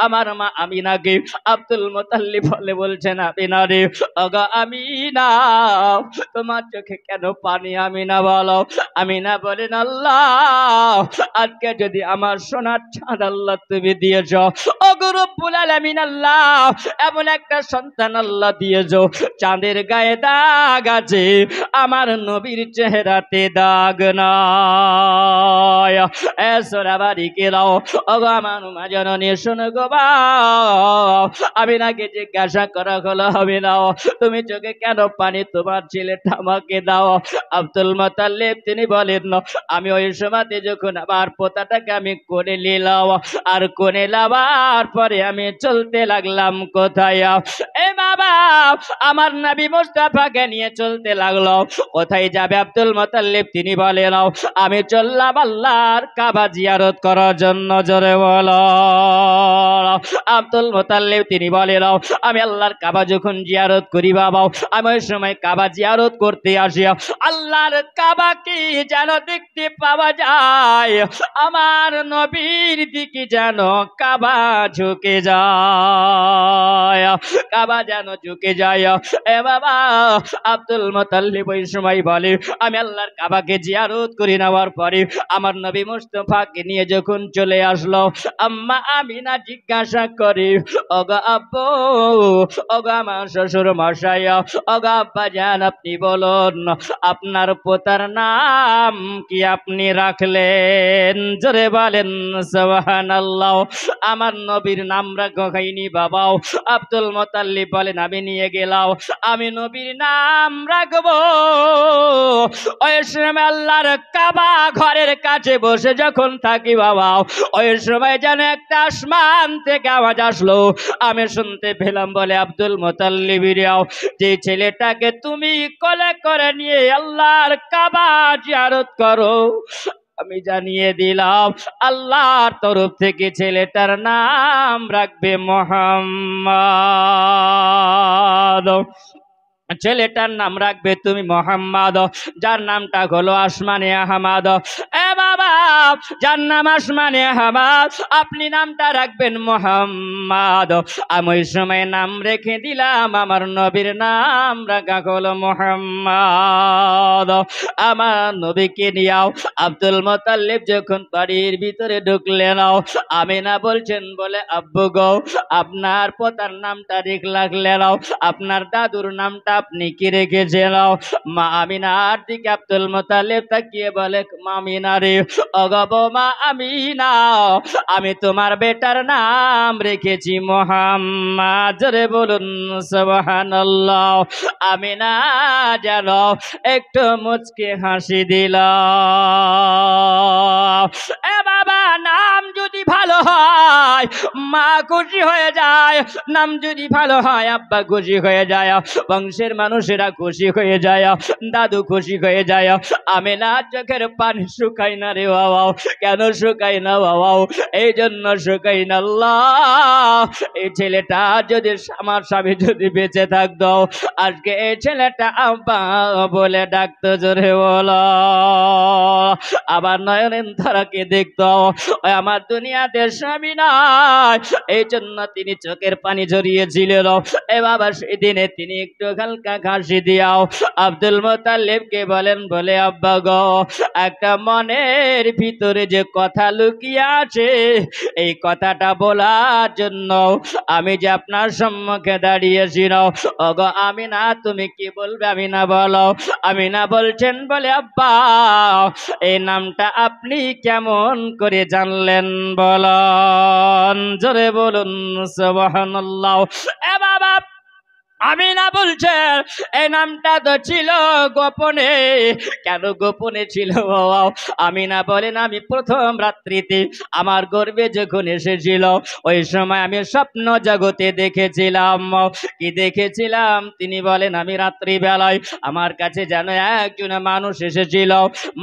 আমার মা আমিনাকে আব্দুল মুতাল্লিব বলছেন, আমিনা রে, ওগো আমিনা, তোমার চোখে কেন পানি? আমিনা বলো। আমিনা বলেন, আল্লাহ, আজকে যদি আমার সোনার চাঁদ আল্লাহ তুমি দিয়েছ, ওগো রব্বুল আলামিন আল্লাহ, এমন একটা সন্তান আল্লাহ দিয়েছ, চাঁদের গায়ে দাগ আছে, আমার নবীর চেহারাতে দাগ নাই। এসরা বাড়ি কেলাও, ওগো আমার মা জননী, শোনো গো বাপ, আমিনাকে জিজ্ঞাসা করা হলো, হবে না, তুমি চোখে কেন পানি? তোমার ছেলেটা আমাকে দাও। আব্দুল মুতাল্লিব তিনি বলেন, আমি ওই সময়তে যখন আমার পোতাটাকে আমি কোলে নিলাম, আর কোলে লাবার পরে আমি চলতে লাগলাম কোথায়? এ বাবা, আমার নবী মুস্তাফাকে নিয়ে চলতে লাগলো। কোথায় যাবে আব্দুল মুতাল্লিব? তিনি বলেন, আমি চললাম আল্লাহর কাবা জিয়ারত করার জন্য। জোরে বলো। আব্দুল মুতাল্লিব তিনি বলেন, আমি আল্লাহর কাবা যখন জিয়ারত করি বাবা, আমি ওই সময় কাবা জিয়ারত করতে আসি, আল্লাহর কাবা কি যেন দেখতে পাওয়া যায়, আমার নবীর দিকে যেন কাবা ঝুঁকে যায়, কাবা যেন ঝুঁকে যায়। এ বাবা, আব্দুল মুতাল্লিব ওই সময় বলে, আমি আল্লাহর কাবাকে জিয়ারত করে নেওয়ার পরে আমার নবী মুস্তাফাকে নিয়ে যখন চলে আসলো, আম্মা আমিনা জিজ্ঞাসা করে, ওগো আব্বু, ওগো আমার শ্বশুর মশাই, ওগো আব্বা জান, আপনি বলুন আপনার পোতার নাম কি আপনি রাখলেন? জোরে বলেন সুবহানাল্লাহ। আমার নবীর নাম রাখো খাইনি বাবাও। আব্দুল মুতাল্লিব বলেন, আমি নিয়ে গেলাম, আমি নবীর নাম রাখবো। ওই সময় আল্লাহর কাবা ঘরের কাছে বসে যখন থাকি বাবা, ওই সময় যেন একটা আসমান থেকে আওয়াজ আসলো, আমি শুনতে পেলাম, বলে আব্দুল মুতাল্লিব, যে ছেলেটাকে তুমি কোলে করে নিয়ে আল্লাহর কাবা জিয়ারত করো, আমি জানিয়ে দিলাম আল্লাহর তরফ থেকে ছেলেটার নাম রাখবে মুহাম্মদ। ছেলেটার নাম রাখবে তুমি মুহাম্মদ, যার নামটা হলো আসমানে আহমদ। এ বাবা, যার নাম আসমানে আহমদ, আপনি নামটা রাখবেন মুহাম্মদ। আমি ওই সময় নাম রেখে দিলাম, আমার নবীর নাম রাখা হলো মুহাম্মদ। আমার নবীকে নিয়াও আব্দুল মুতাল্লিব যখন বাড়ির ভিতরে ঢুকলেন, আমিনা বলছেন, বলে আব্বু গো, আপনার পোতার নামটা রাখলেন, আপনার দাদুর নামটা আপনি কি রেখেছেন? মা আমিনার দিকে আব্দুল মুতাল্লিব তাকিয়ে বলে, মা আমিনা রে, ওগো বৌমা আমিনা, আমি তোমার বেটার নাম রেখেছি মুহাম্মদ। জোরে বলুন সুবহানাল্লাহ। আমিনা যেন একটু মুচকে হাসি দিল। এ বাবা, নাম যদি ভালো হয় মা খুশি হয়ে যায়, নাম যদি ভালো হয় আব্বা খুশি হয়ে যায়, বংশের মানুষেরা খুশি হয়ে যায়, দাদু খুশি হয়ে যায়। আমিনা চোখের পানি শুকাই না রে বাবা। কেন শুকাই না বাবা? এই জন্য শুকাই না, আল্লাহ, এই ছেলেটা যদি, আমার স্বামী যদি বেঁচে থাকতো, আজকে এই ছেলেটা আব্বা বলে ডাকতো। জোরে বলো। আবার নয়নের ধারাকে দেখতো, আমার দুনিয়াতে স্বামী নাই, এই জন্য তিনি চোখের পানি ঝরিয়েছিলেন। এ বাবা, সেই দিনে তিনি একটু হালকা হাসি দিয়াও আব্দুল মুতাল্লিবকে বলেন, বলে আব্বা গো, একটা মনের ভিতরে যে কথা লুকিয়ে আছে, এই কথাটা বলার জন্য আমি যে আপনার সম্মুখে দাঁড়িয়েছি। ওগো আমিনা, তুমি কি বলবে? আমিনা বলো। আমিনা বলছেন, বলে আব্বা, এই নামটা আপনি কেমন করে জানলেন বলুন? জোরে বলুন সুবহানাল্লাহ। এ বাবা, আমিনা বলছে, এই নামটা তো ছিল গোপনে। কেন গোপনে ছিল? আমিনা বলেন, আমি প্রথম রাত্রিতে আমার গর্ভে যখন এসেছিল, ওই সময় আমি স্বপ্ন জগতে দেখেছিলাম। কি দেখেছিলাম? তিনি বলেন, আমি রাত্রিবেলায় আমার কাছে যেন একজন মানুষ এসেছিল।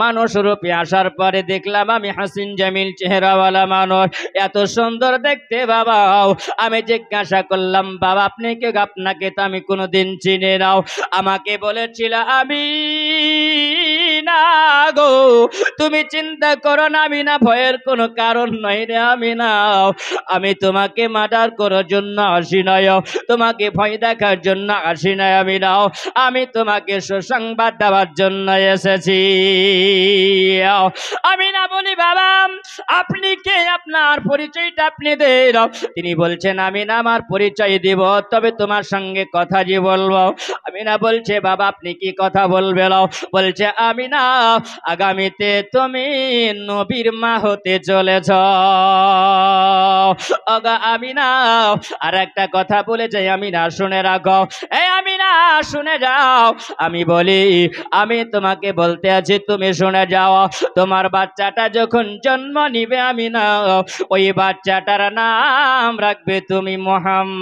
মানুষ রূপে আসার পরে দেখলাম আমি হাসিন জামিল চেহারাওয়ালা মানুষ, এত সুন্দর দেখতে বাবা। আমি জিজ্ঞাসা করলাম, বাবা আপনি কে? আপনাকে তো আমি কোনোদিন চিনি নাও। আমাকে বলেছিল আমি না, গো, তুমি চিন্তা করো না আমিনা, ভয়ের কোনো কারণ নাই রে আমিনা। আমি তোমাকে মার্ডার করার জন্য আসি নাই, তোমাকে ভয় দেখার জন্য আসি নাই আমিনা। আমি তোমাকে সুসংবাদ দেওয়ার জন্য এসেছি। আমিনা বলি বাবা আপনি কে, আপনার পরিচয়টা আপনি দেন। তিনি বলছেন আমিনা আমার পরিচয় দিব, তবে তোমার সঙ্গে কথা যে বলবো। আমিনা বলছে বাবা আপনি কি কথা বলবেন? বলছে আমিনা আগামীতে তুমি নবীর মা হতে চলেছ। আগা আমিনা আর একটা কথা বলে যাই, আমিনা শুনে রাখো। এই আমিনা শুনে যাও, আমি বলি আমি তোমাকে বলতে আছি তুমি শুনে যাও। তোমার বাচ্চাটা যখন জন্ম নিবে আমিনা, ওই বাচ্চাটার নাম রাখবে তুমি মুহাম্মদ।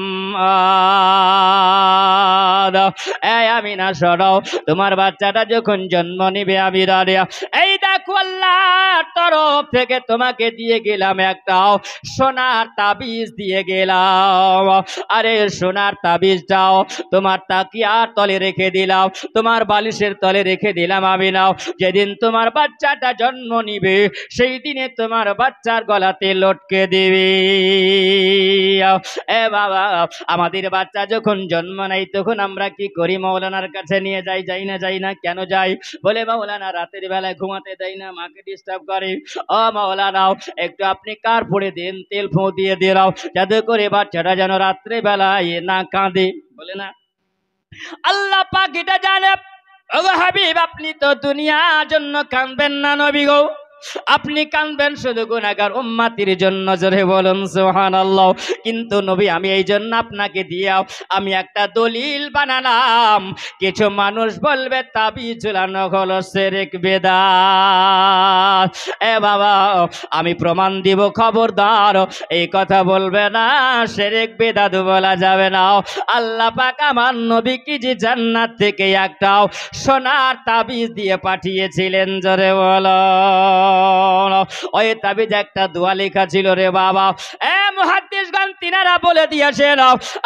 এই আমিনা শোনো, তোমার বাচ্চাটা যখন জন্ম নিবে আমিনা, এই দেখো আল্লাহর তরফ থেকে তোমাকে দিয়ে গেলাম একটা সোনার তাবিজ দিয়ে গেলাম। আরে সোনার তাবিজটাও তোমার তাকিয়ার তলে রেখে দিলাম, তোমার বালিশের তলে রেখে দিলাম আমিনা। যেদিন তোমার বাচ্চাটা জন্ম নিবে সেই দিনে তোমার বাচ্চার গলাতে লটকে দিবে। এ বাবা আমাদের বাচ্চা যখন জন্ম নেয় তখন আমরা কি করি? মৌলানার কাছে নিয়ে যাই, যাই না? যাই না। কেন যাই? বলে মৌলানা রাতের বেলায় ঘুমাতে দেয় না, মাকে ডিস্টার্ব করে। ও মৌলানাও একটু আপনি কার পড়ে দেন, তেল ফোঁ দিয়ে দিলাও, যাতে করে বাচ্চাটা যেন রাত্রে বেলায় না কাঁদে। বলে না আল্লাহ পাক এটা জানে। ও হাবিব আপনি তো দুনিয়ার জন্য কাঁদবেন না নবী গো, আপনি কাঁদবেন শুধু গুনাহগার উম্মতির জন্য। জোরে বলুন সুবহানাল্লাহ। কিন্তু নবী আমি এই জন্য আপনাকে দিয়াও আমি একটা দলিল বানালাম। কিছু মানুষ বলবে তাবিজ ঝুলানো হলো শিরক বিদআত। এ বাবা আমি প্রমাণ দিব, খবরদার এই কথা বলবে না, শিরক বিদআত বলা যাবে না। আল্লাহ পাক আমার নবীকে যে জান্নাত থেকে একটা সোনার তাবিজ দিয়ে পাঠিয়েছিলেন। জোরে বলো। ওই তাবিজ একটা দোয়া লেখা ছিল রে বাবা। এ মুহাদ্দিসগণ তিনারা বলে দিয়েছেন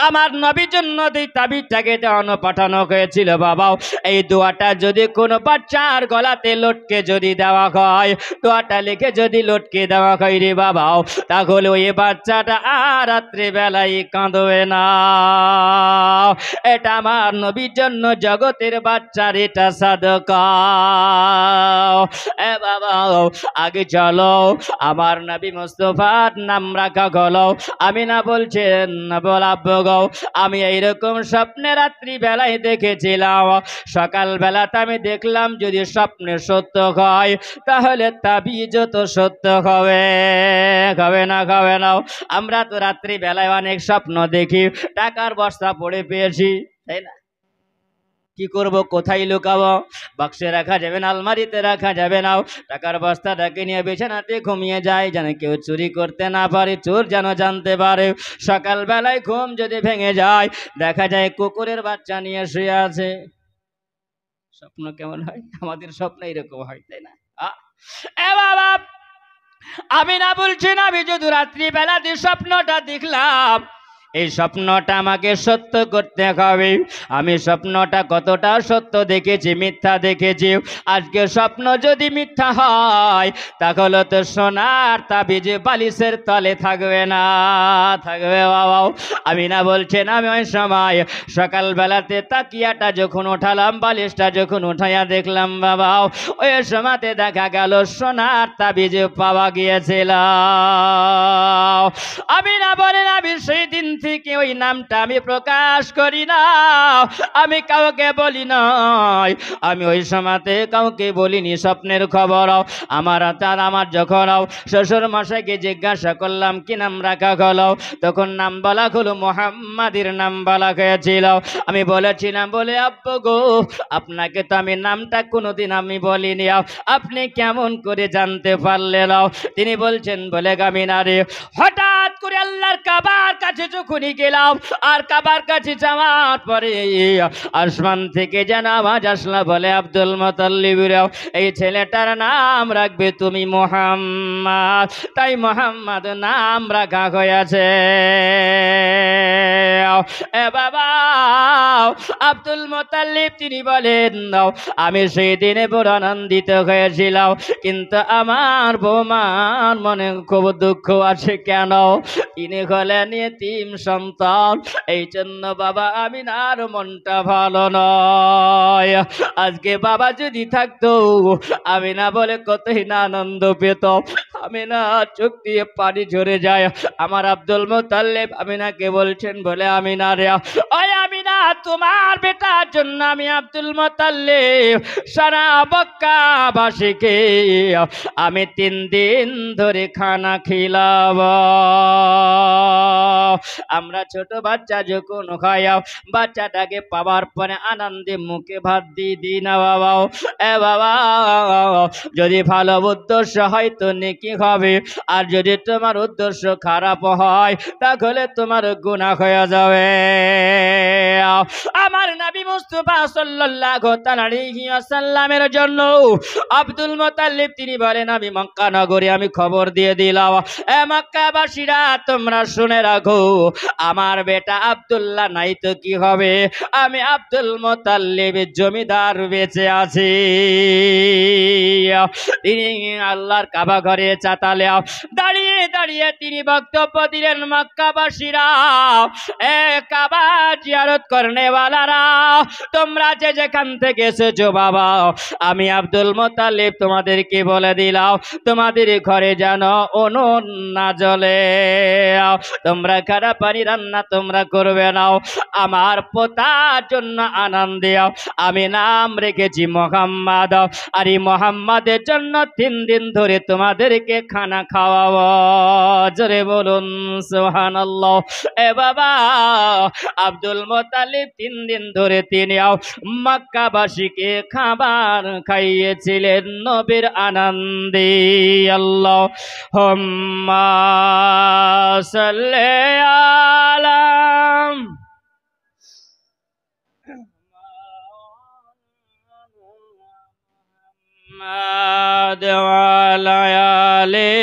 আমার নবীর জন্য এই তাবিজটাকে পাঠানো হয়েছিল বাবা। এই দোয়াটা যদি কোনো বাচ্চার গলাতে লটকে যদি দেওয়া হয়, দোয়াটা লিখে যদি লটকে দেওয়া হয় রে বাবা, তাহলে ওই বাচ্চাটা আর রাত্রে বেলায় কাঁদবে না। এটা আমার নবীর জন্য জগতের বাচ্চার এটা সাদকা। এ বাবা আগে চলো আমার নবী মুস্তাফার নাম রাখা গেল। আমিনা বলছেন বলাব্বো গো আমি এইরকম স্বপ্নে রাত্রি বেলায় দেখেছিলাম, সকাল বেলাতে আমি দেখলাম যদি স্বপ্নে সত্য হয় তাহলে তাবিজও তো সত্য হবে। হবে না? হবে না। আমরা তো রাত্রি বেলায় অনেক স্বপ্ন দেখি, টাকার বস্তা পড়ে পেয়েছি, তাই না? কি করব? কোথায় লুকাবো? বাক্সে রাখা যাবে না, আলমারিতে রাখা যাবে না। টাকার বস্তাটাকে নিয়ে বিছানাতে ঘুমিয়ে যায় যেন কেউ চুরি করতে না পারে, চোর যেন জানতে পারে। সকালবেলায় ঘুম যদি ভেঙে যায় দেখা যায় কুকুরের বাচ্চা নিয়ে শুয়ে আছে। স্বপ্ন কেমন হয়? আমাদের স্বপ্ন এরকম হয়, তাই না? এ বাবা আমি না বলছি না, আমি যদি রাত্রিবেলাতে স্বপ্নটা দেখলাম এই স্বপ্নটা আমাকে সত্য করতে হবে। আমি স্বপ্নটা কতটা সত্য দেখেছি, মিথ্যা দেখেছি। আজকে স্বপ্ন যদি মিথ্যা হয় তাহলে তো সোনার তাবিজ বালিশের তলে থাকবে না, থাকবে বাবা। আমি না বলছেন আমি ওই সময় সকালবেলাতে তাকিয়াটা যখন উঠালাম, বালিশটা যখন উঠাইয়া দেখলাম বাবা, ওই সময়তে দেখা গেল সোনার তাবিজ পাওয়া গিয়েছিল। আমি না বলেন আমি সেই দিন থেকে ওই নামটা আমি প্রকাশ করি না, আমি কাউকে বলি নাই। আমি ওই সময়তে কাউকে বলিনি স্বপ্নের খবর। আমার যখন শ্বশুর মশাইকে জিজ্ঞাসা করলাম কি নাম রাখা হলো, তখন নাম বলা হলো মুহাম্মাদের নাম বলা হয়েছিল। আমি বলেছিলাম বলে আব্বু গো আপনাকে তো আমি নামটা কোনোদিন আমি বলিনি, আপনি কেমন করে জানতে পারলেন? তিনি বলছেন বলে গামিনারে হঠাৎ করে আল্লাহর কাবার কাছে যখনই গেলাম আর কাবার কাছে যাওয়ার পরে আসমান থেকে যেন আওয়াজ আসলো বলে আব্দুল মুত্তালিব এই ছেলেটার নাম রাখবে তুমি মুহাম্মদ। তাই মুহাম্মদ নাম রাখা হয়েছে। এ বাবা আব্দুল মুত্তালিব তিনি বলেন আমি সেই দিনে বড় আনন্দিত হয়েছিলাম, কিন্তু আমার বৌমার মনে খুব দুঃখ আছে। কেন? তিনি হলেন এতিম সন্তান, এই জন্য বাবা আমিনার মনটা ভালো নয়। আজকে বাবা যদি থাকতো আমিনা বলে কতই না আনন্দ পেত। আমিনা চোখ দিয়ে পানি ঝরে যায়। আমার আব্দুল মুত্তালিব আমিনাকে বলছেন, বলে আমিনা রে, ওই আমিনা তোমার বেটার জন্য আমি আব্দুল মুত্তালিব সারা মক্কাবাসীকে আমি 3 দিন ধরে খানা খিলাব। আমরা ছোট বাচ্চা যখন খাই বাচ্চাটাকে পাওয়ার পরে আনন্দে মুখে ভাত দিয়ে দিই না বাবা। এ বাবা যদি ভালো উদ্দেশ্য হয় তো নেকি হবে, আর যদি তোমার উদ্দেশ্য খারাপ হয় তাহলে তোমার গুনাহ হয়ে যাবে। আমার নবী মুস্তাফা সাল্লাল্লাহু আলাইহি ওয়াসাল্লামের জন্য আব্দুল মুত্তালিব তিনি বলেন, আমি মক্কা নগরে আমি খবর দিয়ে দিলাম, এ মক্কাবাসীরা তোমরা শুনে রাখো, আমার বেটা আব্দুল্লাহ নাই তো কি হবে, আমি আব্দুল মুত্তালিব জমিদার বেঁচে আছি। তিনি আল্লাহর কাবা ঘরে চাতালে দাঁড়িয়ে দাঁড়িয়ে তিনি বক্তব্য দিলেন, মক্কাবাসীরা, এ কাবা জিয়ারত করনেওয়ালারা, তোমরা যে যেখান থেকে এসেছো বাবা, আমি আব্দুল মুত্তালিব তোমাদেরকে বলে দিলাম তোমাদের ঘরে যেন উনুন না জ্বলে, তোমরা খারাপ পানি রান্না তোমরা করবে না। আমার পোতার জন্য আনন্দে আমি নাম রেখেছি মুহাম্মদ, আর এই মুহাম্মাদের জন্য 3 দিন ধরে তোমাদেরকে খানা খাওয়াবো। জোরে বলুন সুবহানাল্লাহ। এ বাবা আব্দুল মুত্তালিব 3 দিন ধরে তিনি মক্কাবাসীকে খাবার খাইয়েছিলেন নবীর আনন্দে। আল্লাহুম্মা সাল্লি আলা মুহাম্মাদ ওয়া আলা আলি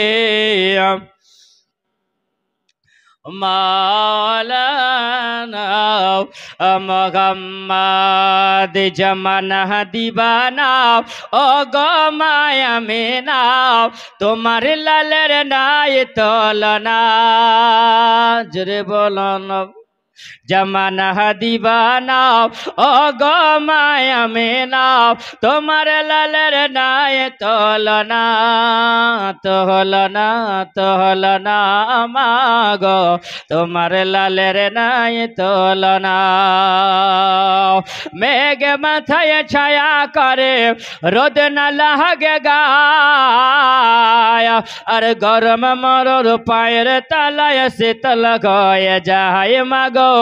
মাওলানা মুহাম্মদ জামানা দিবানা ও গো মায়া মেনা, তোমার লালের নাই তলনা। জোরে বলন জামানা দিবানা ও গো মায়া মেনা, তোমার লালের নাই তলনা, তহলনা তহলনা মাগো, তোমার লালের নাই তলনা। মেঘ মাথায় ছায়া করে রোদ না লাগে গায়, আর গরম মরর পায়ের তলায় শীতল গয়ে যায় মাগো,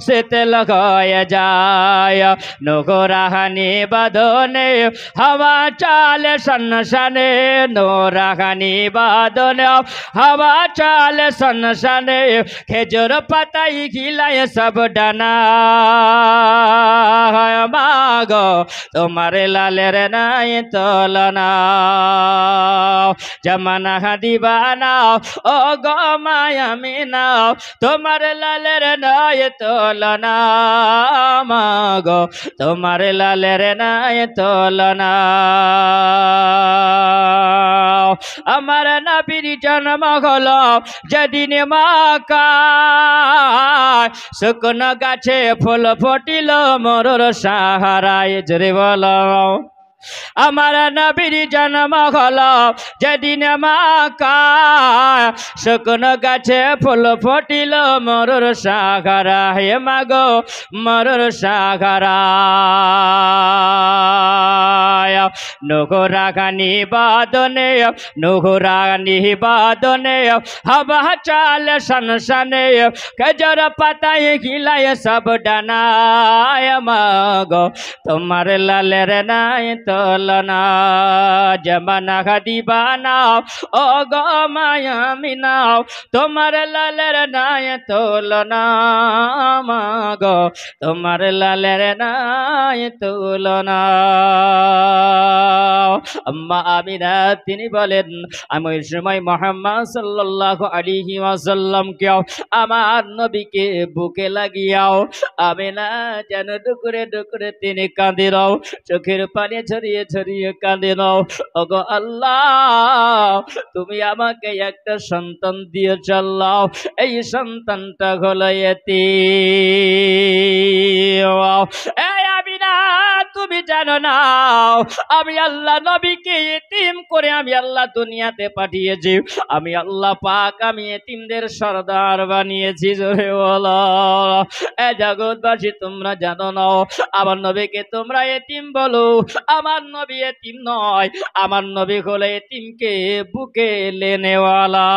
শীতল গয়ে যায়। নোরাহানি বাদনে হাওয়া চালে সনসনে, নোরাহানি বাদনে হাওয়া চালে সনসনে, খেজুর পাতাই খিলায় সব ডানা। মাগো তোমার লালের নাই তলনা, জামানা দিবানা ও গো মায়া মেনা, তোমার লালের নাই তলনা। মাগো তোমার লালের নাই তলনা। আমার নবীর জন্ম হলো যেদিন মক্কায়, শুকনো গাছে ফুল ফুটিল মরুর সাহারায়। জোরে বলো আমার নবীর জন্ম হলো যেদিন মক্কায়, শুকনো গাছে ফুল ফুটিল মরুর সাহারায়। মাগো মরুর সাহারায়। নোরাগানি বাদনে, নোরাগানি বাদনে হাওয়া চালে সনসনে, খেজুর পাতায় খিলায় সব ডানায়। মাগো তোমার লালের নাই তো তুলনা জামানা দিবানাও ও গো মায়া মিনাও তোমার লালের নাই তুলনা মাগো তোমার লালের নাই তুলনা আম্মা আমিনা তিনি বলেন আমি ওই সময় মুহাম্মদ সাল্লাল্লাহু আলাইহি ওয়াসাল্লামকে আমার নবীকে বুকে লাগিয়াও আমিনা যেন ডুকরে ডুকরে তিনি কাঁদিরাও চোখের পানি ছড়িয়ে ছড়িয়ে কাঁদিরাও ওগো আল্লাহ তুমি আমাকে একটা সন্তান দিয়েছ আল্লাহ এই সন্তানটা হলো ইতিম এই আমিনা তুমি জানো না আমি আল্লাহ নবীকে ইতিম করে আমি আল্লাহ দুনিয়াতে পাঠিয়েছি আমি আল্লাহ পাক আমি ইতিমদের সরদার বানিয়েছি জোরে বলো এ জগৎবাসী তোমরা জানো না আমার নবীকে তোমরা ইতিম বলো আমার নবী ইতিম নয় আমার নবী হলো ইতিমকে বুকে লেনেওয়ালা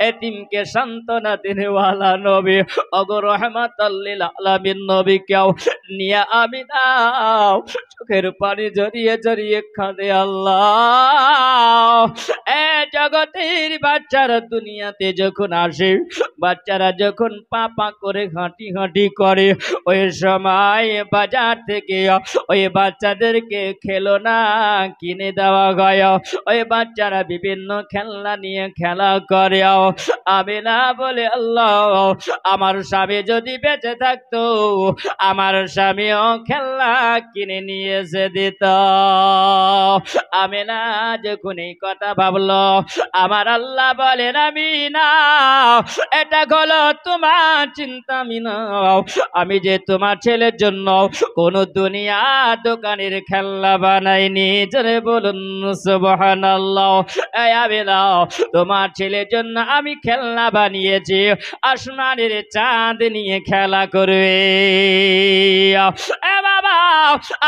ইতিমকে সান্ত্বনা দেনেওয়ালা নবী ওগো রহমাতাল লিল আলামিন নবীকেও নিয়ে আমি দাও চোখের পানি জড়িয়ে জড়িয়ে কাঁদে আল্লাহ এ জগতের বাচ্চারা দুনিয়াতে যখন আসে বাচ্চারা যখন পা করে হাঁটি হাঁটি করে ওই সময় বাজার থেকে ওই বাচ্চাদেরকে খেলনা কিনে দেওয়া হয় ওই বাচ্চারা বিভিন্ন খেলনা নিয়ে খেলা করে আমি না বলে আল্লাহ আমার স্বামী যদি বেঁচে থাকতো আমার স্বামীও খেলনা কিনে নিয়ে এসে দিত আমি না যখন এই কথা ভাবলো আমার আল্লাহ বলেন আমি না এটা হলো তোমার চিন্তা মিনাও আমি যে তোমার ছেলের জন্য কোন দুনিয়া দোকানের খেলনা বানাইনি জোরে বলুন সুবহানাল্লাহ এই আমি না তোমার ছেলের জন্য আমি খেলনা বানিয়েছি আসমানের চাঁদ নিয়ে খেলা করবে এ বাবা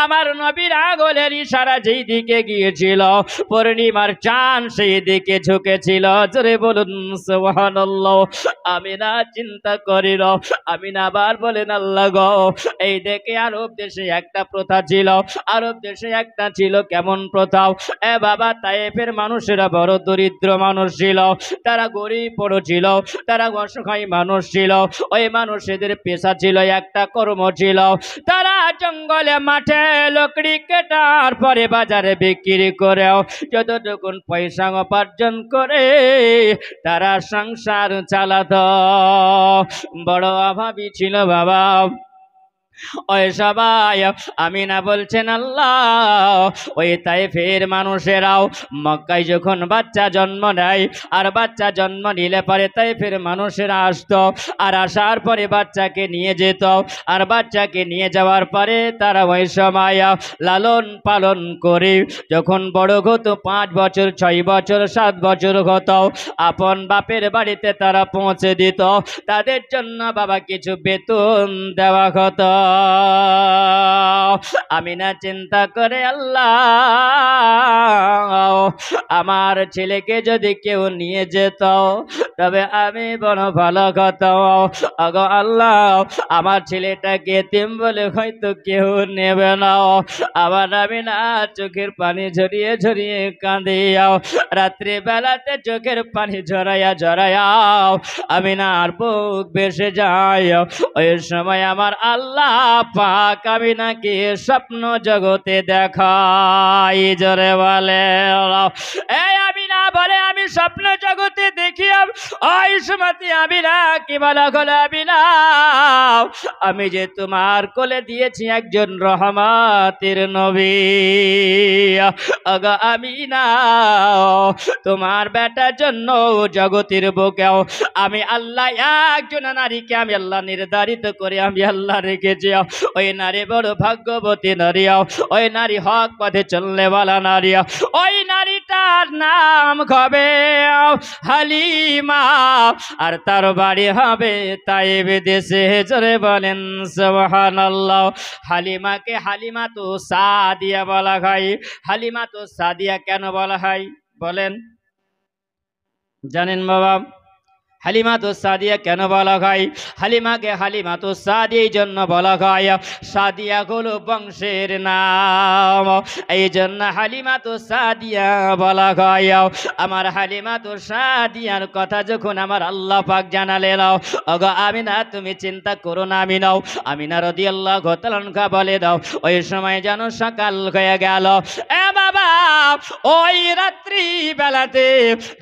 আমার নবীর আঙ্গুলের ইশারা যেই দিকে গিয়েছিল পূর্ণিমার চাঁদ সেই দিকে ঝুঁকেছিল জোরে বলুন সুবহানাল্লাহ আমি না চিন্তা করিল আমি না আবার বলেন আল্লাহ গো এই দেখে আরব দেশে একটা প্রথা ছিল আরব দেশে একটা ছিল কেমন প্রথা এ বাবা তায়েফের মানুষেরা বড় দরিদ্র মানুষ ছিল তারা গরিব বড় ছিল তারা অসহায় মানুষ ছিল ওই মানুষদের পেশা ছিল একটা কর্ম ছিল তারা জঙ্গলে মাঠে লকড়ি কাটার পরে বাজারে বিক্রি করেও যতটুকুন পয়সা উপার্জন করে তারা সংসার চালাতো বড় অভাবী ছিল বাবা ওই সবাই আমি না বলছেন আল্লাহ ওই তায়েফের মানুষেরাও মক্কায় যখন বাচ্চা জন্ম নেয় আর বাচ্চা জন্ম নিলে পরে তায়েফের মানুষেরা আসতো আর আসার পরে বাচ্চাকে নিয়ে যেত আর বাচ্চাকে নিয়ে যাওয়ার পরে তারা ওই সময় লালন পালন করে যখন বড় হতো 5 বছর 6 বছর 7 বছর হতো আপন বাপের বাড়িতে তারা পৌঁছে দিত তাদের জন্য বাবা কিছু বেতন দেওয়া হতো আমি না চিন্তা করে আল্লাহ আমার ছেলেকে যদি কেউ নিয়ে যেত তবে আমি বড় ভালো কথা আগো আল্লাহ আমার ছেলেটাকে এতিম বলে হয়তো কেউ নেবে না আবার আমি না চোখের পানি ঝরিয়ে ঝরিয়ে কাঁদিয়াও রাত্রি বেলাতে চোখের পানি ঝরাইয়া ঝরাইয়াও আমি না আর বুক ভেসে যাই ওই সময় আমার আল্লাহ পাক আমি নাকি স্বপ্ন জগতে দেখাই জোরে বলে এই আমি না বলে আমি স্বপ্ন জগতে দেখি ওই সময় আমি না কি বলা হলো আমি না আমি যে তোমার কোলে দিয়েছি একজন রহমতের নবী আগা আমি না তোমার বেটার জন্য জগতের বুকেও আমি আল্লাহ একজন নারীকে আমি আল্লাহ নির্ধারিত করে আমি আল্লাহ রেখেছি ওই নারী বড় ভাগ্যবতী নারী ওই নারী হক পথে চললে বলা নারী ওই নারীটার নাম হবে হালিমা আর তার বাড়ি হবে তায়েব দেশে জোরে বলেন সুবহানাল্লাহ হালিমাকে হালিমা তো সাদিয়া বলা হয় হালিমা তো সাদিয়া কেন বলা হয় বলেন জানেন বাবা হালিমাতুস সাদিয়া কেন বলা হয়? হালিমাকে হালিমাতুস সাদিয়া এই জন্য বলা হয়, সাদিয়া হলো বংশের নাম, এই জন্য হালিমাতুস সাদিয়া বলা হয়। আমার হালিমাতুস সাদিয়ার কথা যখন আমার আল্লাহ পাক জানালেন, ওগো আমিনা তুমি চিন্তা করো না, আমিনা রাদিয়াল্লাহু তাআলা আনহা বলে দাও, ওই সময় যেন সকাল হয়ে গেল। এ বাবা, ওই রাত্রি বেলাতে,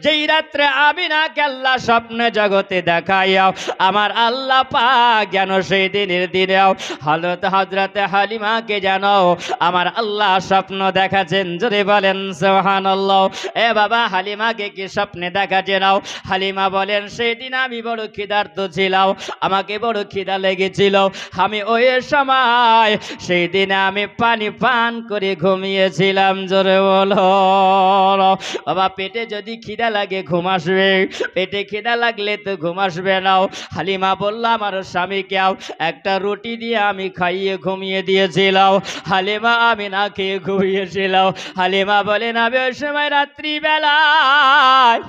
যেই রাত্রে আমিনাকে আল্লাহ স্বপ্নে জগতে দেখাইয়া আমার আল্লাহ পাক যেন সেই দিনের দিনেও হযরতে হালিমাকে যেন আমার আল্লাহ স্বপ্ন দেখাচ্ছেন। জোরে বলেন সুবহানাল্লাহ। এ বাবা, হালিমাকে কি স্বপ্নে দেখাচ্ছেন? হালিমা বলেন, সেই দিন আমি বড় ক্ষুধার্ত ছিলাম, আমাকে বড় খিদা লেগেছিল, আমি ওই সময় সেই দিনে আমি পানি পান করে ঘুমিয়েছিলাম। জোরে বলো বাবা, পেটে যদি খিদা লাগে ঘুম আসবে, পেটে খিদা লাগলে তো ঘুম আসবে না। হালিমা বলল, আমার স্বামীকে একটা রুটি দিয়ে আমি খাইয়ে ঘুমিয়ে দিয়েছিলাম, হালিমা আমি না খেয়ে ঘুমিয়েছিলাম। হালিমা বলেন, আমি ওই সময় রাত্রিবেলায়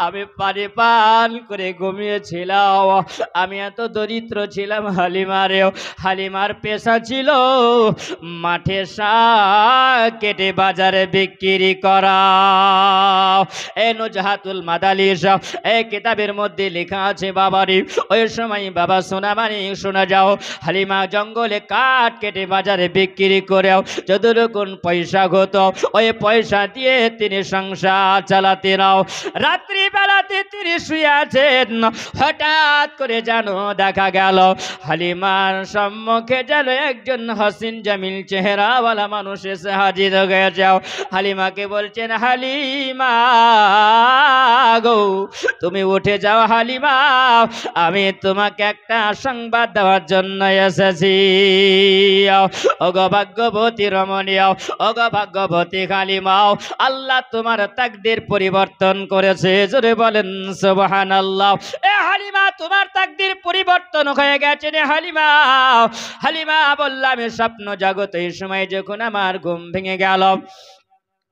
আমি পানি পান করে ঘুমিয়েছিলাম, আমি এত দরিদ্র ছিলাম। হালিমার পেশা ছিল মাঠে শাক কেটে বাজারে বিক্রি করা। এই নুজহাতুল মাদালিস এই কিতাবের মধ্যে লেখা আছে বাবারি, ওই সময় বাবা শোনা মানে শোনা যাও, হালিমা জঙ্গলে কাঠ কেটে বাজারে বিক্রি করেও যতটুকুন পয়সা হতো ওই পয়সা দিয়ে তিনি সংসার চালাতেন। রাত্রি বেলাতে তিনি শুয়ে আছেন, হঠাৎ করে যেন দেখা গেল হালিমার সম্মুখে যেন একজন হাসিন জামিল চেহারাওয়ালা মানুষ এসে হাজির হয়ে যাও। হালিমাকে বলছেন, হালিমা গো তুমি উঠে যাও, হালিমা আমি তোমাকে একটা সংবাদ দেওয়ার জন্য এসেছি। ওগো ভাগ্যবতী রমণীয়, ওগো ভাগ্যবতী হালিমাও, আল্লাহ তোমার তাকদীর পরিবর্তন করেছে। জোরে বলেন সুবহানাল্লাহ। এ হালিমা, তোমার তাকদীর পরিবর্তন হয়ে গেছে রে হালিমা। হালিমা বললাম, স্বপ্ন জগতে এই সময় যখন আমার ঘুম ভেঙে গেল,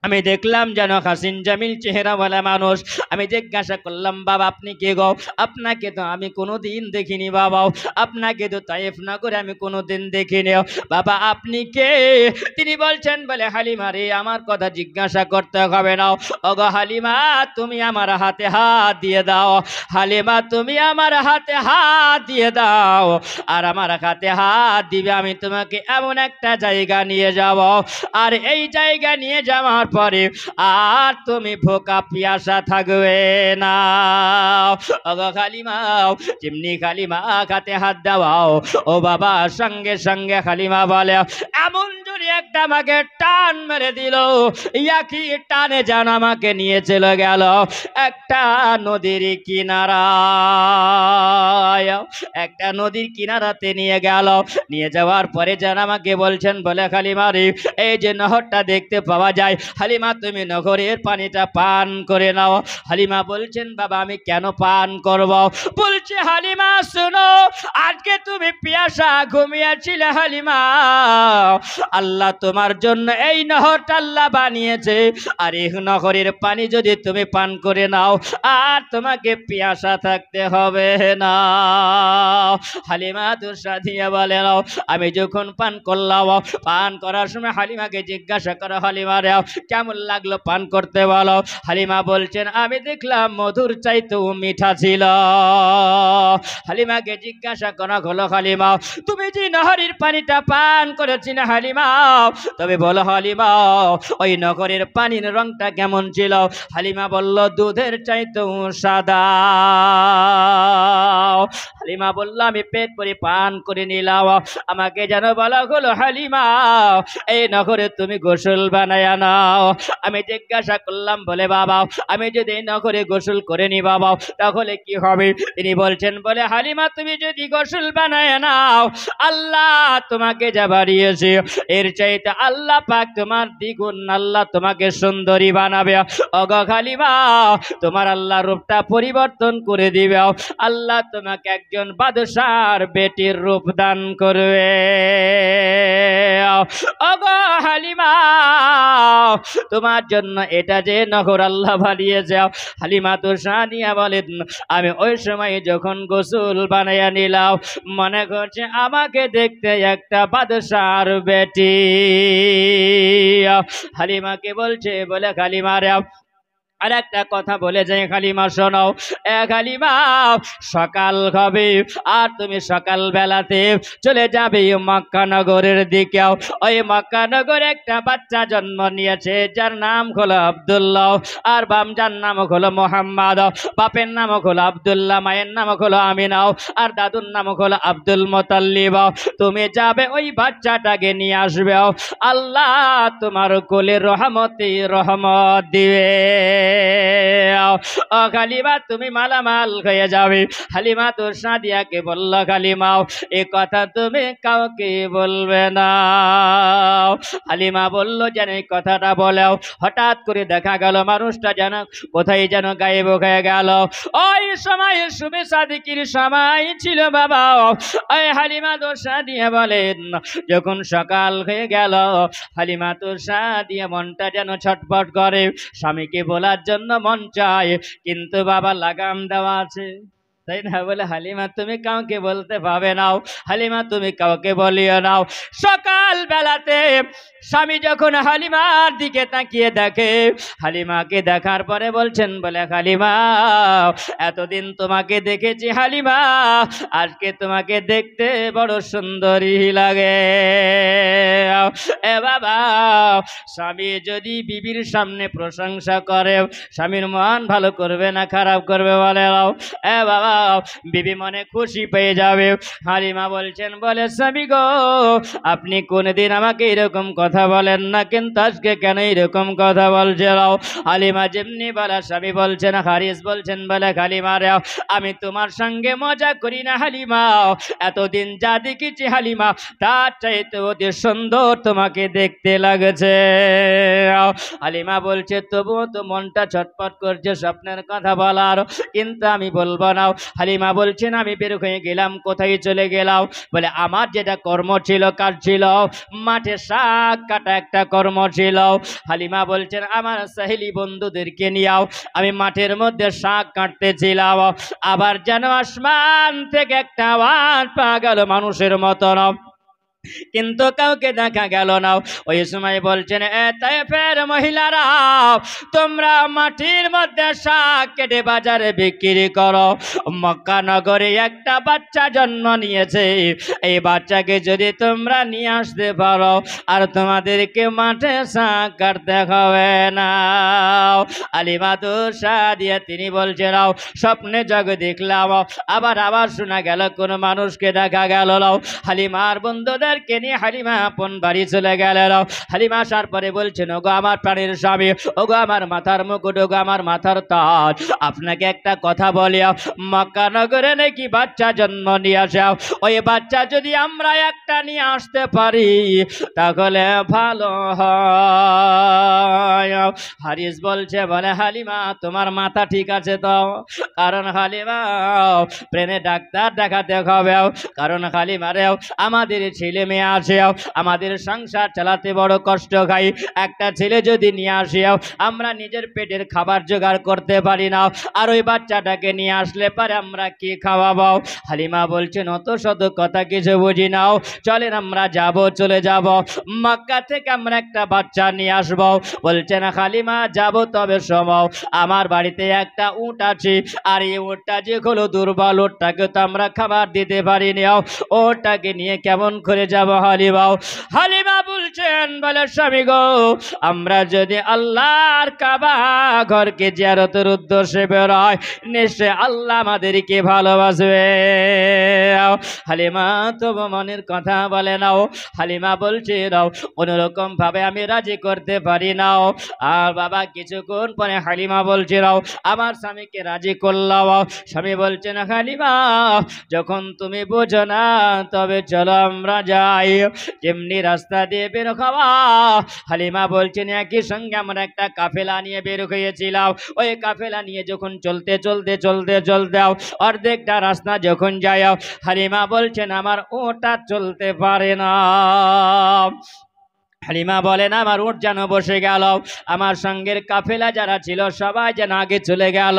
আমি দেখলাম যেন হাসিন জামিল চেহারাওয়ালা মানুষ। আমি জিজ্ঞাসা করলাম, বাবা আপনি কে গো? আপনাকে তো আমি কোনোদিন দেখিনি বাবা, আপনাকে তো তায়েফ নগরে আমি কোনোদিন দেখিনি। বাবা আপনি কে? তিনি বলছেন, বলে হালিমা রে, আমার কথা জিজ্ঞাসা করতে হবে না। ওগো হালিমা, তুমি আমার হাতে হাত দিয়ে দাও। হালিমা, তুমি আমার হাতে হাত দিয়ে দাও, আর আমার হাতে হাত দিবে, আমি তোমাকে এমন একটা জায়গা নিয়ে যাব, আর এই জায়গা নিয়ে যাওয়ার পরে আর তুমি ভোকা পিয়াসা থাকবে না। ওগো হালিমা, যেমনি হালিমা হাতে হাত দাও, ও বাবা সঙ্গে সঙ্গে হালিমা বলে, এমন জোরে একটা আমাকে টান মেরে দিল, একই টানে যেন আমাকে নিয়ে চলে গেল একটা নদীর কিনারায়। একটা নদীর কিনারাতে নিয়ে গেল, নিয়ে যাওয়ার পরে যেন আমাকে বলছেন, বলে হালিমা রে, এই যে নহরটা দেখতে পাওয়া যায়, হালিমা তুমি নহরের পানিটা পান করে নাও। হালিমা বলছেন, বাবা আমি কেন পান করব? বলছে, হালিমা শোনো, আজকে তুমি পিয়াসা ঘুমিয়েছিলে হালিমা, আল্লাহ তোমার জন্য এই নহরটা আল্লাহ বানিয়েছে, আর এই নহরের পানি যদি তুমি পান করে নাও আর তোমাকে পিয়াসা থাকতে হবে না। হালিমা তো সাদিয়া বলে, নাও আমি যখন পান করলাম, পান করার সময় হালিমাকে জিজ্ঞাসা করো, হালিমা রে কেমন লাগলো পান করতে বলো। হালিমা বলছেন, আমি দেখলাম মধুর চাইতেও মিঠা ছিল। হালিমাকে জিজ্ঞাসা করা হলো, হালিমা তুমি যে নহরের পানিটা পান করেছিলে হালিমা, তবে বলো হালিমা ওই নহরের পানির রংটা কেমন ছিল? হালিমা বলল, দুধের চাইতেও সাদা। হালিমা বলল, আমি পেট ভরে পান করে নিলাম। আমাকে যেন বলা হলো, হালিমা এই নহরে তুমি গোসল বানায় নাও। আমি জিজ্ঞাসা করলাম, বলে বাবা আমি যদি এই নহরে গোসল করে নি বাবা তাহলে কি হবে? তিনি বলছেন, বলে হালিমা তুমি যদি গোসল বানায় নাও, আল্লাহ তোমাকে যা বাড়িয়েছে এর চাইতে আল্লাহ পাক তোমার দ্বিগুণ আল্লাহ তোমাকে সুন্দরী বানাবে। ওগো হালিমা, তোমার আল্লাহ রূপটা পরিবর্তন করে দিবে, আল্লাহ তোমাকে একজন বাদশা বাদশার বেটির রূপ দান করবে। ওগো হালিমা, তোমার জন্য এটা যে নগর আল্লাহ বানিয়েছে। হালিমা তো সাদিয়া বলেন, আমি ওই সময় যখন গোসল বানাইয়া নিলাম, মনে করছে আমাকে দেখতে একটা বাদশার বেটি। হালিমাকে বলছে, বলে হালিমা রে, আর একটা কথা বলে যাই, হালিমা শোনাও। হালিমা, সকাল হবে আর তুমি সকাল বেলাতে চলে যাবে মক্কা নগরের দিকেও। ওই মক্কা নগরে একটা বাচ্চা জন্ম নিয়েছে, যার নাম হলো আব্দুল্লাহ, আর যার নাম হলো মোহাম্মদ। বাপের নাম হলো আব্দুল্লাহ, মায়ের নাম হলো আমিনাও, আর দাদুর নাম হলো আব্দুল মুতাল্লিব। তুমি যাবে ওই বাচ্চাটাকে নিয়ে আসবে, আল্লাহ তোমার কোলে রহমতে রহমত দিবে। হালিমা তুমি মালামাল হয়ে যাবে। হালিমা তো সাদিয়াকে বলল, হালিমাও এ কথা তুমি কাউকে বলবে না। হালিমা বলল, যেন এই কথাটা বলেও। হঠাৎ করে দেখা গেল মানুষটা যেন কোথায় যেন গায়েব হয়ে গেল। ওই সময় শুভে সাদিকের সময় ছিল বাবা। ওই হালিমা তো সাদিয়া বলেন, যখন সকাল হয়ে গেল, হালিমা তো সাদিয়া মনটা যেন ছটফট করে, স্বামীকে বলার জন্য মন চায়, কিন্তু বাবা লাগাম দেওয়া আছে, তাই না? বলে হালিমা তুমি কাউকে বলতে পাবে নাও, হালিমা তুমি কাউকে বলিও নাও। সকাল বেলাতে স্বামী যখন হালিমার দিকে তাকিয়ে দেখে, হালিমাকে দেখার পরে বলছেন, বলে হালিমা এতদিন তোমাকে দেখেছি হালিমা, আজকে তোমাকে দেখতে বড় সুন্দরী লাগে। এ বাবা, স্বামী যদি বিবির সামনে প্রশংসা করে, স্বামীর মন ভালো করবে না খারাপ করবে বলে নাও? এ বাবা, বিবি মনে খুশি পেয়ে যাবে। হালিমা বলছেন, বলে স্বামী গো, আপনি কোনদিন আমাকে এরকম কথা বলেন না, কিন্তু আজকে কেন এরকম কথা বলছে? হালিমা যেমনি বলা, স্বামী বলছেন, হারিস বলছেন, বলে হালিমা রে, আমি তোমার সঙ্গে মজা করি না হালিমা, এতদিন যা দেখেছি হালিমা তার চাইতে অতি সুন্দর তোমাকে দেখতে লাগছে। হালিমা বলছে, তবুও তো মনটা ছটফট করছে স্বপ্নের কথা বলার, কিন্তু আমি বলবো না। হালিমা বলছেন, আমি বের হয়ে গেলাম। কোথায় চলে গেলাম? বলে আমার যেটা কর্ম ছিল, কাজ ছিল, মাঠে শাক কাটা একটা কর্ম ছিল। হালিমা বলছেন, আমার সাহেলি বন্ধুদেরকে নিয়েও আমি মাঠের মধ্যে শাক কাটতেছিলাম, আবার যেন আসমান থেকে একটা আওয়াজ পাওয়া গেল মানুষের মতন, কিন্তু কাউকে দেখা গেল না। ওই সময় বলছেন, এ তায়েফের মহিলারা, তোমরা মাটির মধ্যে শাক কেটে বাজারে বিক্রি করো। মক্কা নগরে একটা বাচ্চা জন্ম নিয়েছে, এই বাচ্চাকে যদি তোমরা নিয়ে আসতে পারো, আর তোমাদেরকে মাঠে শাক কাটতে হবে না। হালিমা তো সাদিয়া তিনি বলছেন, স্বপ্নে জগে দেখলাম, আবার শোনা গেল কোন মানুষকে দেখা গেল না। হালিমার বন্ধুদের কে নিয়ে হালিমা আপন বাড়ি চলে গেলেন। হালিমা আসার পরে বলছেন, ওগো আমার প্রাণের স্বামী, ওগো আমার মাথার মুকুট, ওগো আমার মাথার তাজ, আপনাকে একটা কথা বলি, মক্কা নগরে নাকি বাচ্চা জন্ম নিয়ে আসে, ওই বাচ্চা যদি আমরা একটা নিয়ে আসতে পারি তাহলে ভালো হয়। হারিস বলছে, বলে হালিমা তোমার মাথা ঠিক আছে তো? কারণ হালিমা প্রেমে ডাক্তার দেখাতে হবে, কারণ হালিমারেও আমাদের ছেলে মেয়ে আসে, আমাদের সংসার চালাতে বড় কষ্ট খাই, একটা ছেলে যদি নিয়ে আসে আমরা নিজের পেটের খাবার জোগাড় করতে পারি না, আর ওই বাচ্চাটাকে নিয়ে আসলে পারে আমরা কি খাওয়াবো? হালিমা বলছেন, অত শত কথা কিছু বুঝি নাও, চলেন আমরা যাব, চলে যাব মক্কা থেকে আমরা একটা বাচ্চা নিয়ে আসবো। বলছেন হালিমা, যাব, তবে সময় আমার বাড়িতে একটা উট আছে, আর এই উটটা যে হলো দুর্বল, ওটাকে তো আমরা খাবার দিতে পারিনি, ওটাকে নিয়ে কেমন করে যাব হালিমা? হালিমা বলছেন, বলে স্বামী গো, আমরা যদি আল্লাহর কাবা ঘরকে জিয়ারতের উদ্দেশ্যে বেরোয়, নিশ্চয় আল্লাহ আমাদেরকে ভালোবাসবে। হালিমা তো মনের কথা বলে নাও। হালিমা বলছে, নাও কোনোরকম ভাবে আমি রাজি করতে পারি নাও। আর বাবা কিছুক্ষণ পরে হালিমা বলছে, নাও আমার স্বামীকে রাজি করলাম। স্বামী বলছেন, হালিমা যখন তুমি বোঝো না, তবে চলো আমরা যাই। যেমনি রাস্তা দিয়ে বের হওয়া, হালিমা বলছেন, একই সঙ্গে আমরা একটা কাফেলা নিয়ে বের হয়েছিলাম। ওই কাফেলা নিয়ে যখন চলতে অর্ধেকটা রাস্তা যখন যায়, হালিমা হালিমা বলছেন আমার ওটা চলতে পারে না। হালিমা বলেন আমার উট যেন বসে গেল, আমার সঙ্গের কাফেলা যারা ছিল সবাই যেন আগে চলে গেল।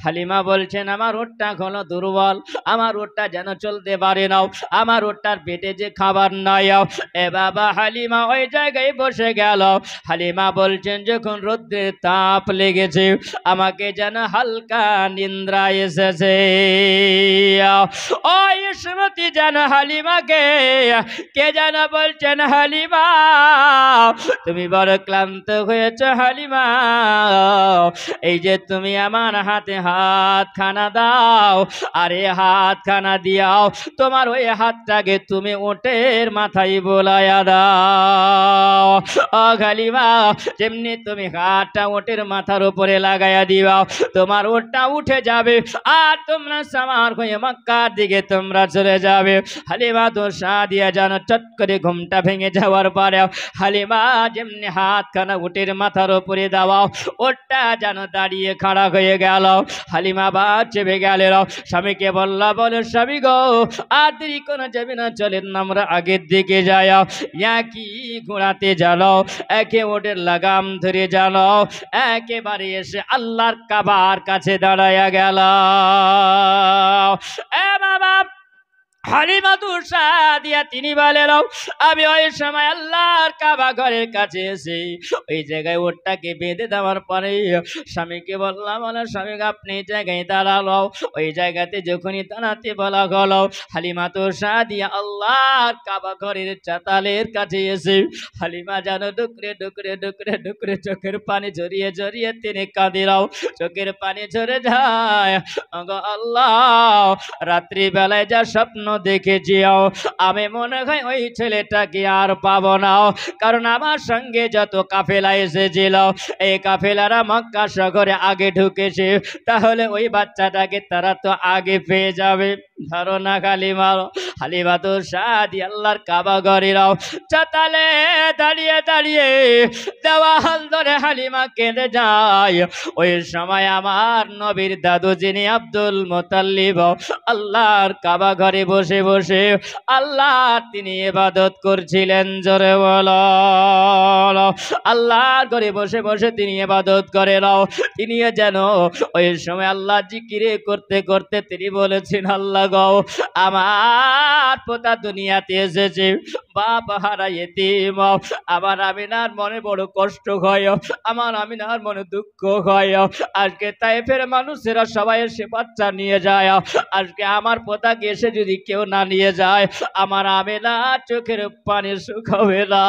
হালিমা বলছেন আমার উটটা হলো দুর্বল, আমার উটটা যেন চলতে পারে না, আমার উটটার পেটে যে খাবার নাই। এ বাবা হালিমা ওই জায়গায় বসে গেল। হালিমা বলছেন যখন রৌদ্রের তাপ লেগেছে আমাকে যেন হালকা নিদ্রা এসেছে। ওই স্মৃতি যেন হালিমাকে কে যেন বলছেন হালিমা তুমি বড় ক্লান্ত হয়েছ হালিমা, এই যে তুমি আমার হাতে হাত খানা দাও, আরে হাত খানা দিয়াও তোমার ওই হাতটাকে তুমি উটের মাথায় বোলায়া দাও। ও হালিমা যেমনি তুমি হাতটা উটের মাথার উপরে লাগাইয়া দিবা তোমার উটটা উঠে যাবে আর তোমরা সামার হয়ে মক্কার দিকে তোমরা চলে যাবে। হালিমা তো সাদিয়া যেন চট করে ঘুমটা ভেঙে যাওয়ার পরে হালিমা যেমনি হাতখানা উটের মাথার উপরে দেওয়া ওটা যেন দাঁড়িয়ে খাড়া হয়ে গেল। হালিমা বা চেপে গেল, স্বামীকে বললা বলে স্বামী গো আর দেরি কোনো যাবে না, চলেন আমরা আগের দিকে যাই। একই ঘোড়াতে জানো একে ওটের লাগাম ধরে জানো একেবারে এসে আল্লাহর কাবার কাছে দাঁড়াইয়া গেল। এ বাবা হালিমা সাদিয়া তিনি বলেন আমি ওই সময় আল্লাহর কাবা ঘরের কাছে এসে ওই জায়গায় ওটটাকে বেঁধে দেওয়ার পরে স্বামীকে বললাম বলে স্বামী আপনি জায়গায় দাঁড়ালো। ওই জায়গাতে যখনই দাঁড়াতে বলা গেল হালিমা সাদিয়া আল্লাহর কাবা ঘরের চাতালের কাছে এসে হালিমা যেন ডুকরে ডুকরে ডুকরে ডুকরে চোখের পানি ঝরিয়ে ঝরিয়ে তিনি কাঁদিলাও, চোখের পানি ঝরে যায়। আল্লাহ রাত্রিবেলায় যা স্বপ্ন দেখেছি আমি মনে হয় ওই ছেলেটাকে আর পাবো না, কারণ আমার সঙ্গে যত কাফেলা এসেছিল এই কাফেলারা মক্কা শহরে আগে ঢুকেছে, তাহলে ওই বাচ্চাটাকে তারা তো আগে পেয়ে যাবে। ধারণা হালিমা হালিমা তো সাদি আল্লাহর কাবা ঘরেরাও চাতালে দাঁড়িয়ে দাঁড়িয়ে দেওয়াল ধরে হালিমা কেঁদে যায়। ওই সময় আমার নবীর দাদু যিনি আব্দুল মুতাল্লিব আল্লাহর কাবা ঘরে বসে বসে আল্লাহ তিনি ইবাদত করছিলেন। জোরে বলো আল্লাহর ঘরে বসে বসে তিনি ইবাদত করেন। তিনি যেন ওই সময় আল্লাহ জিকিরে করতে করতে তিনি বলেছেন আল্লাহ গো আমার পোতা দুনিয়াতে এসেছে বাপ হারা এতিম, আমার আমিনার মনে বড় কষ্ট হয়, আমার আমিনার মনে দুঃখ হয়। আজকে তাইফের মানুষেরা সবাই এসে বাচ্চা নিয়ে যায়, আজকে আমার পোতাকে এসে যদি কেউ না নিয়ে যায় আমার আমিনা চোখের পানি শুকাবে না।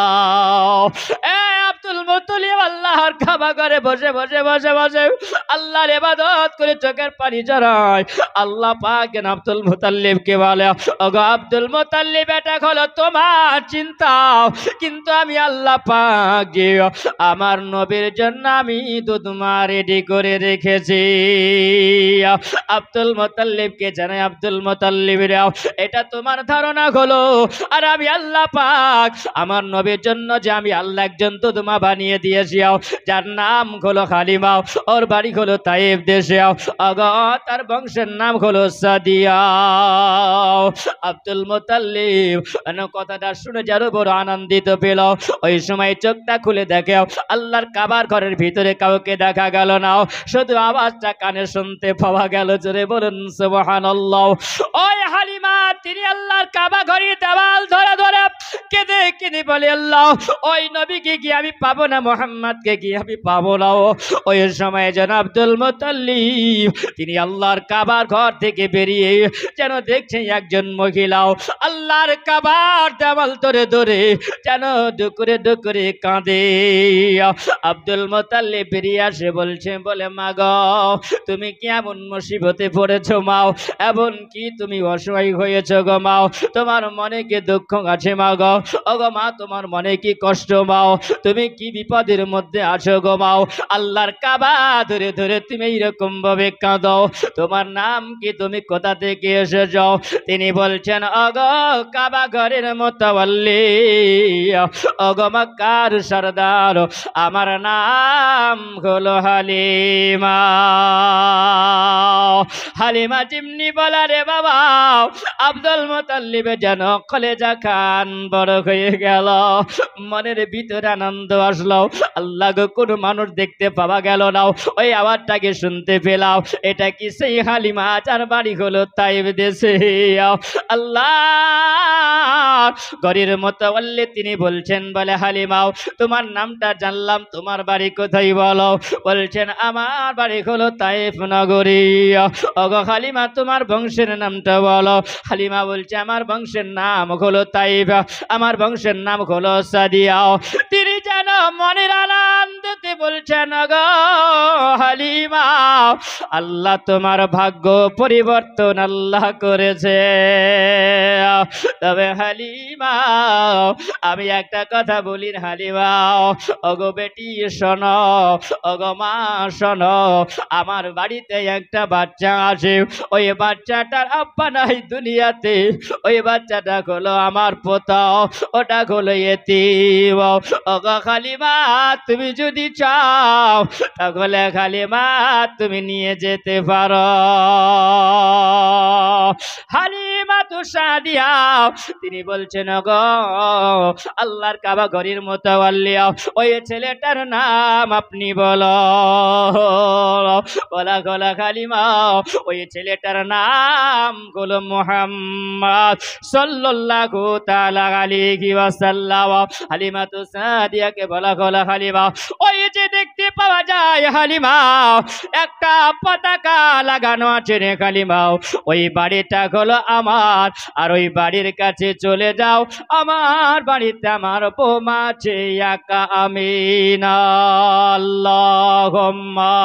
আব্দুল মুতালিব আল্লাহর কাবা ঘরে বসে বসে বসে বসে আল্লাহর ইবাদত করে চোখের পানি ঝরায়। আল্লাহ পাক আব্দুল মুতাল্লিবকে বলে ওগো আব্দুল মুতাল্লিব এটা হলো তোমার চিন্তা, কিন্তু আমি আল্লাহ পাক যে আমার নবীর জন্য আমি দুধমা রেডি করে রেখেছি। আব্দুল মুতাল্লিবকে জানাই আব্দুল মুতাল্লিব এটা তোমার ধারণা হলো, আর আমি আল্লাহ পাক আমার নবীর জন্য যে আমি আল্লাহ একজন দুধমা বানিয়ে দিয়েছি যার নাম হলো হালিমা, ওর বাড়ি হলো তাইফ দেশে, তার বংশের নাম হলো সাদিয়া। আব্দুল মুতাল্লিব কথাটা শুনে যারো বড় আনন্দিত পেল। ওই সময় চোখটা খুলে দেখে আল্লাহর কাবার ঘরের ভিতরে কাউকে দেখা গেল না, শুধু আওয়াজটা কানে শুনতে পাওয়া গেল। জোরে বলুন সুবহানাল্লাহ। ওই হালিমা তিনি আল্লাহর কাবা ঘরের দেওয়াল ধরে ধরে কেঁদে কেঁদে বলে আল্লাহ ওই নবীকে কি আমি পাবো না, মুহাম্মদকে কি আমি পাবো না। ওই সময় যেন আব্দুল মুতাল্লিব তিনি আল্লাহর কাবার ঘর থেকে বেরিয়ে যেন দেখছে একজন মহিলাও আল্লাহর কাবার দেওয়াল ধরে ধরে যেন ডুকরে ডুকরে কাঁদে। আব্দুল মুতাল্লিব বেরিয়ে আসে বলছে বলে মা গো তুমি কি এমন মুসিবতে পড়েছো মাও, এমন কি তুমি অসহায় হয়েছো গো মাও, তোমার মনে কি দুঃখ আছে মা গো। ওগো মা তোমার মনে কি কষ্ট মাও, তুমি কি বিপদের মধ্যে আছো গো মাও, আল্লাহর কাবা ধরে ধরে তুমি এইরকম ভাবে কাঁদো, তোমার নাম কি, তুমি কোথা থেকে এসেছো? তিনি বলছেন ওগো কাবা ঘরের মুতাওয়াল্লি, ওগো মক্কার সরদার, আমার নাম হলো হালিমা। হালিমা জিমনি বলা রে বাবা, আব্দুল মুতাল্লিব যেন কলেজা খান বড় হয়ে গেল, মনের ভিতরে আনন্দ আসলো। আল্লাহ গো কোন মানুষ দেখতে পাওয়া গেল না, ওই আওয়াজটাকে শুনতে পেলাম, এটা কি সেই হালিমা যার বাড়ি হলো তাইব দেশে? আল্লাহ ঘরের মুতাওয়াল্লি তিনি বলছেন, বলে হালিমাও তোমার নামটা জানলাম, তোমার বাড়ি কোথায় বলো? বলছেন আমার বাড়ি হলো তাইফ নগরী। ওগো হালিমা তোমার বংশের নামটা বলো? হালিমা বলছে আমার বংশের নাম হলো তাইফ, আমার বংশের নাম হলো সাদিয়া। তিনি যেন মনের আনন্দতে বলছেন গো হালিমা, আল্লাহ তোমার ভাগ্য পরিবর্তন আল্লাহ করেছে। তবে হালিমা আমি একটা কথা বলি হালিমা, ওগো বেটি শোনো, ওগো মা শোনো, আমার বাড়িতে একটা বাচ্চা আছে, ওই বাচ্চাটার আব্বা নাই দুনিয়াতে, ওই বাচ্চাটা হলো আমার পোতা, ওটা হলো ইতিম। ওগো হালিমা তুমি যদি চাও তাহলে হালিমা তুমি নিয়ে যেতে পারো। হালিমা তো সাদিয়া তিনি বলছেন গো আল্লাহর কাবা ঘরের মুতাওয়াল্লি, ওই ছেলেটার নাম আপনি বলো। বলা গলা হালিমা ওই ছেলেটার নাম হলো মুহাম্মদ সাল্লাল্লাহু তাআলা আলাইহি ওয়াসাল্লাম। হালিমা তো সাদিয়াকে বলা গলা হালিমা ওই যে দেখতে পাওয়া যায় হালিমা একটা পতাকা লাগানো আছে রে হালিমা, ওই বাড়িটা হলো আমার, আর ওই বাড়ির কাছে চলে যাও, আমার বাড়িতে আমার বৌমা আছে একা আমিনা। আল্লাহুম্মা